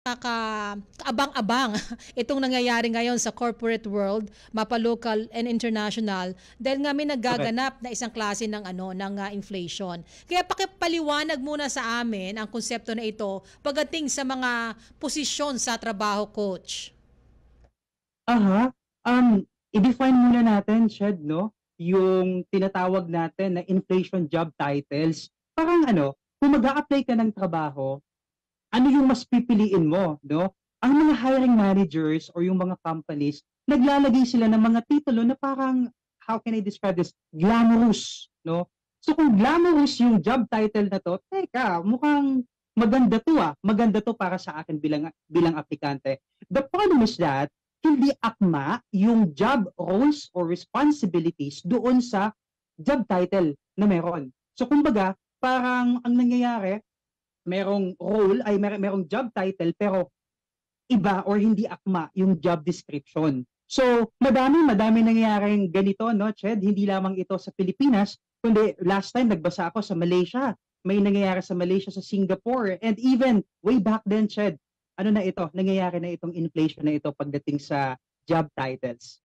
Kaabang-abang itong nangyayari ngayon sa corporate world, mapa-local and international, dahil nga may Correct. nagaganap na isang klase ng inflation. Kaya pakipaliwanag muna sa amin ang konsepto na ito pagdating sa mga posisyon sa trabaho, coach. Aha. I-define muna natin, Shed, no? Yung tinatawag natin na inflation job titles. Parang ano, kung mag-a-apply ka ng trabaho, ano yung mas pipiliin mo, no? Ang mga hiring managers or yung mga companies, naglalagay sila ng mga titulo na parang, how can I describe this? Glamorous, no? So kung glamorous yung job title na to, teka, mukhang maganda to ah. Maganda to para sa akin bilang aplikante. The problem is that hindi akma yung job roles or responsibilities doon sa job title na meron. So kumbaga, parang ang nangyayari, merong role ay merong job title pero iba or hindi akma yung job description. So, madami nangyayaring ganito, no, Ched? Hindi lamang ito sa Pilipinas, kundi last time nagbasa ako sa Malaysia. May nangyayari sa Malaysia, sa Singapore, and even way back then, Ched, ano na ito, nangyayari na itong inflation na ito pagdating sa job titles.